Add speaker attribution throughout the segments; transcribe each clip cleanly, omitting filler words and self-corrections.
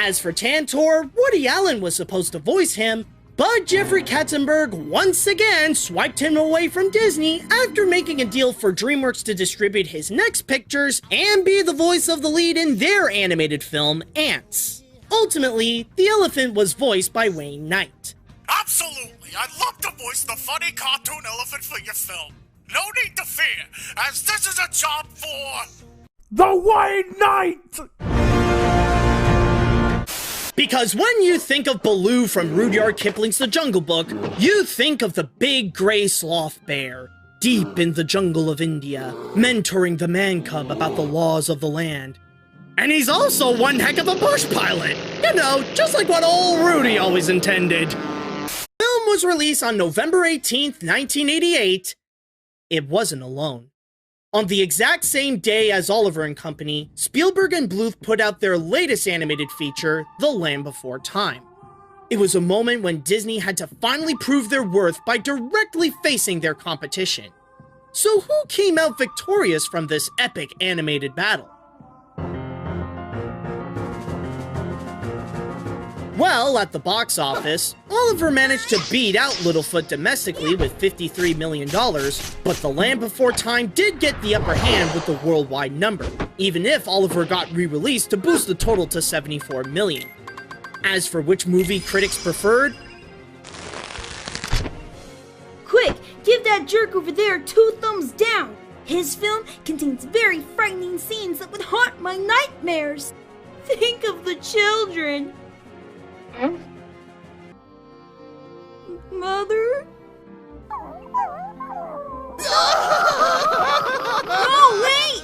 Speaker 1: As for Tantor, Woody Allen was supposed to voice him, but Jeffrey Katzenberg once again swiped him away from Disney after making a deal for DreamWorks to distribute his next pictures and be the voice of the lead in their animated film, Ants. Ultimately, the elephant was voiced by Wayne Knight.
Speaker 2: Absolutely, I'd love to voice the funny cartoon elephant for your film. No need to fear, as this is a job for...
Speaker 3: the Wayne Knight!
Speaker 1: Because when you think of Baloo from Rudyard Kipling's The Jungle Book, you think of the big grey sloth bear, deep in the jungle of India, mentoring the man cub about the laws of the land. And he's also one heck of a bush pilot! You know, just like what old Rudy always intended. The film was released on November 18th, 1988. It wasn't alone. On the exact same day as Oliver and Company, Spielberg and Bluth put out their latest animated feature, The Land Before Time. It was a moment when Disney had to finally prove their worth by directly facing their competition. So who came out victorious from this epic animated battle? Well, at the box office, Oliver managed to beat out Littlefoot domestically with $53 million, but The Land Before Time did get the upper hand with the worldwide number, even if Oliver got re-released to boost the total to $74 million. As for which movie critics preferred,
Speaker 4: quick, give that jerk over there 2 thumbs down! His film contains very frightening scenes that would haunt my nightmares! Think of the children! Mother? No, wait!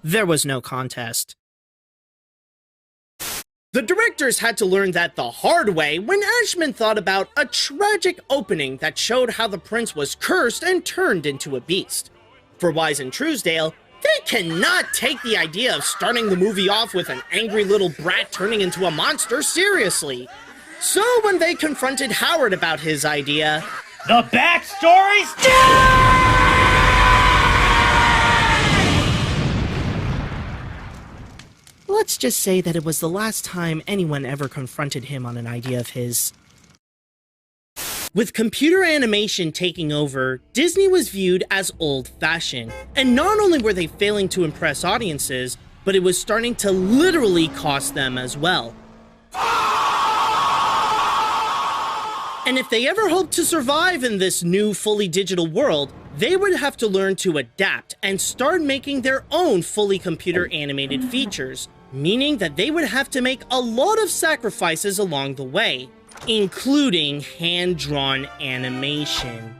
Speaker 1: there was no contest. The directors had to learn that the hard way when Ashman thought about a tragic opening that showed how the prince was cursed and turned into a beast. For Wise and Truesdale, they cannot take the idea of starting the movie off with an angry little brat turning into a monster seriously. So when they confronted Howard about his idea,
Speaker 3: the backstory's
Speaker 1: let's just say that it was the last time anyone ever confronted him on an idea of his. With computer animation taking over, Disney was viewed as old-fashioned, and not only were they failing to impress audiences, but it was starting to literally cost them as well. And if they ever hoped to survive in this new, fully digital world, they would have to learn to adapt and start making their own fully computer animated features, meaning that they would have to make a lot of sacrifices along the way, including hand-drawn animation.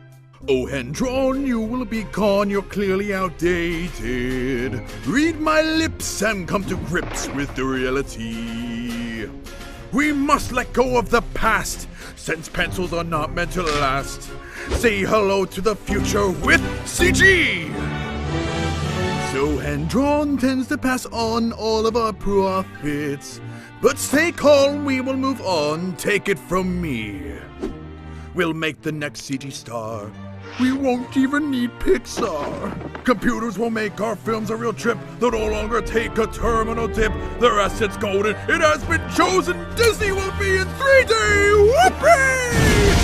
Speaker 5: Oh, hand-drawn, you will be gone, you're clearly outdated. Read my lips and come to grips with the reality. We must let go of the past, since pencils are not meant to last. Say hello to the future with CG! So hand-drawn tends to pass on all of our profits. But stay calm, we will move on, take it from me. We'll make the next CG star. We won't even need Pixar. Computers will make our films a real trip. They'll no longer take a terminal dip. Their assets golden, it has been chosen. Disney will be in 3D. Whoopee!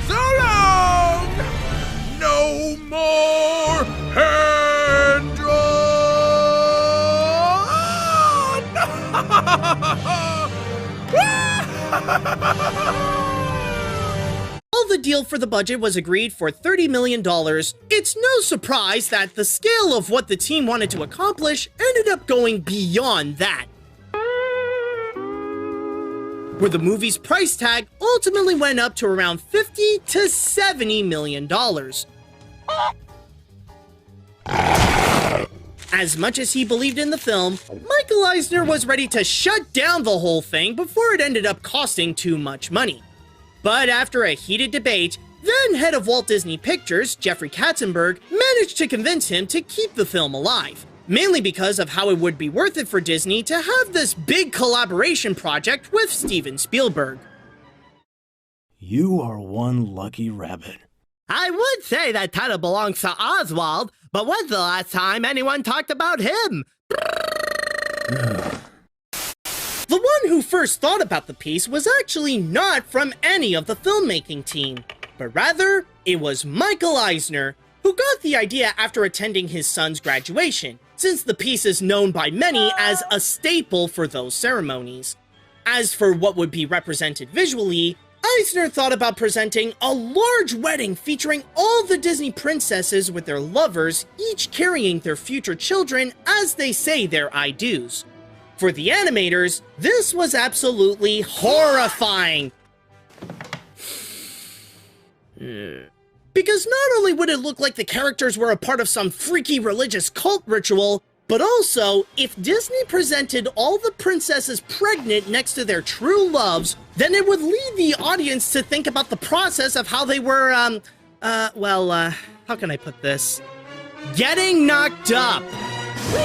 Speaker 5: So long! No more hand-drawn!
Speaker 1: While the deal for the budget was agreed for $30 million, it's no surprise that the scale of what the team wanted to accomplish ended up going beyond that. Where the movie's price tag ultimately went up to around $50 to $70 million. As much as he believed in the film, Michael Eisner was ready to shut down the whole thing before it ended up costing too much money. But after a heated debate, then head of Walt Disney Pictures, Jeffrey Katzenberg, managed to convince him to keep the film alive, mainly because of how it would be worth it for Disney to have this big collaboration project with Steven Spielberg.
Speaker 6: You are one lucky rabbit. I would say that title belongs to Oswald, but when's the last time anyone talked about him?
Speaker 1: The one who first thought about the piece was actually not from any of the filmmaking team, but rather, it was Michael Eisner, who got the idea after attending his son's graduation, since the piece is known by many as a staple for those ceremonies. As for what would be represented visually, Eisner thought about presenting a large wedding featuring all the Disney princesses with their lovers, each carrying their future children as they say their I do's. For the animators, this was absolutely horrifying. Because not only would it look like the characters were a part of some freaky religious cult ritual, but also, if Disney presented all the princesses pregnant next to their true loves, then it would lead the audience to think about the process of how they were, how can I put this? Getting knocked up.
Speaker 4: We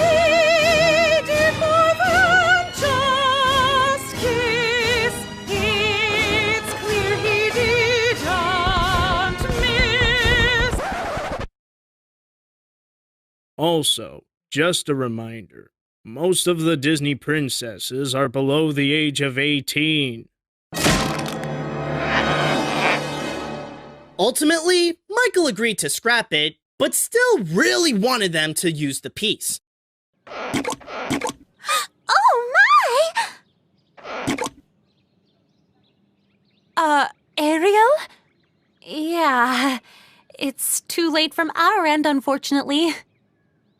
Speaker 4: did more than just kiss. It's clear he didn't miss.
Speaker 3: Also, just a reminder, most of the Disney princesses are below the age of 18.
Speaker 1: Ultimately, Michael agreed to scrap it, but still really wanted them to use the piece.
Speaker 4: Oh my!
Speaker 7: Ariel? Yeah, it's too late from our end, unfortunately.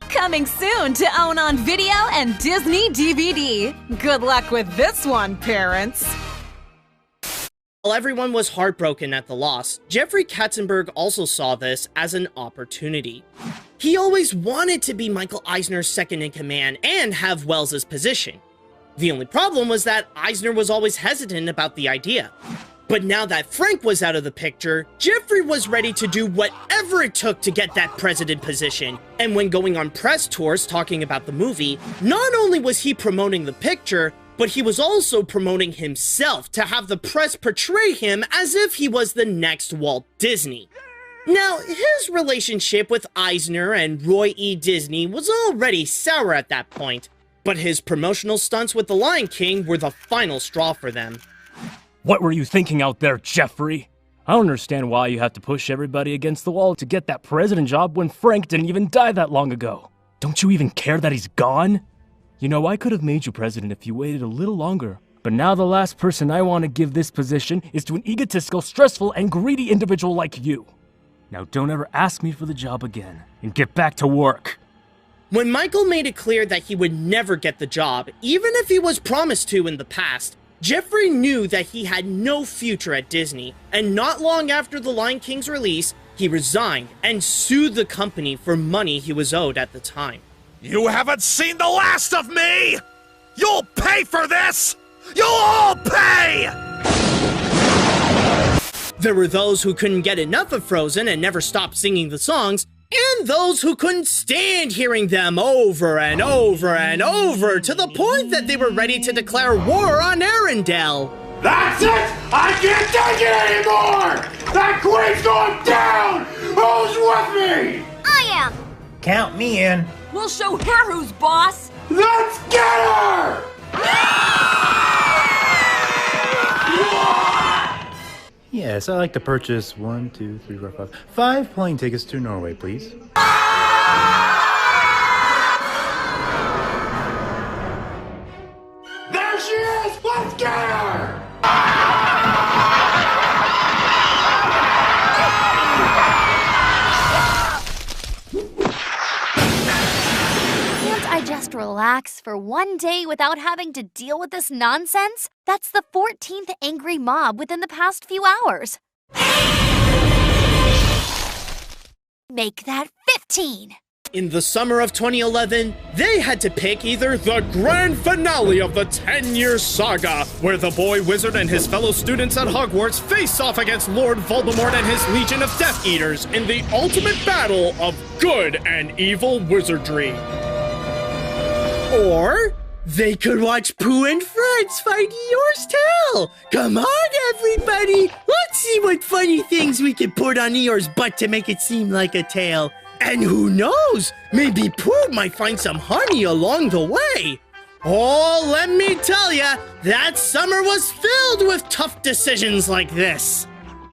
Speaker 7: Coming soon to own on video and Disney DVD. Good luck with this one, parents.
Speaker 1: While everyone was heartbroken at the loss, Jeffrey Katzenberg also saw this as an opportunity. He always wanted to be Michael Eisner's second-in-command and have Wells's position. The only problem was that Eisner was always hesitant about the idea. But now that Frank was out of the picture, Jeffrey was ready to do whatever it took to get that president position. And when going on press tours talking about the movie, not only was he promoting the picture, but he was also promoting himself to have the press portray him as if he was the next Walt Disney. Now, his relationship with Eisner and Roy E. Disney was already sour at that point, but his promotional stunts with The Lion King were the final straw for them.
Speaker 8: What were you thinking out there, Jeffrey? I don't understand why you have to push everybody against the wall to get that president job when Frank didn't even die that long ago. Don't you even care that he's gone? You know, I could have made you president if you waited a little longer. But now the last person I want to give this position is to an egotistical, stressful, and greedy individual like you. Now don't ever ask me for the job again, and get back to work.
Speaker 1: When Michael made it clear that he would never get the job, even if he was promised to in the past, Jeffrey knew that he had no future at Disney, and not long after The Lion King's release, he resigned and sued the company for money he was owed at the time.
Speaker 2: You haven't seen the last of me! You'll pay for this! You'll all pay!
Speaker 1: There were those who couldn't get enough of Frozen and never stopped singing the songs, and those who couldn't stand hearing them over and over and over to the point that they were ready to declare war on Arendelle.
Speaker 3: That's it! I can't take it anymore! That queen's going down! Who's with me?
Speaker 4: I am!
Speaker 9: Count me in.
Speaker 7: We'll show her who's boss.
Speaker 3: Let's get her!
Speaker 9: Yes, I'd like to purchase 5 plane tickets to Norway, please.
Speaker 3: There she is! Let's get her!
Speaker 7: Can't I just relax for one day without having to deal with this nonsense? That's the 14th angry mob within the past few hours. Make that 15.
Speaker 1: In the summer of 2011, they had to pick either the grand finale of the 10-year saga, where the boy wizard and his fellow students at Hogwarts face off against Lord Voldemort and his legion of Death Eaters in the ultimate battle of good and evil wizardry. Or
Speaker 6: They could watch Pooh and friends find Eeyore's tail. Come on, everybody. Let's see what funny things we can put on Eeyore's butt to make it seem like a tail. And who knows, maybe Pooh might find some honey along the way. Oh, let me tell ya, that summer was filled with tough decisions like this.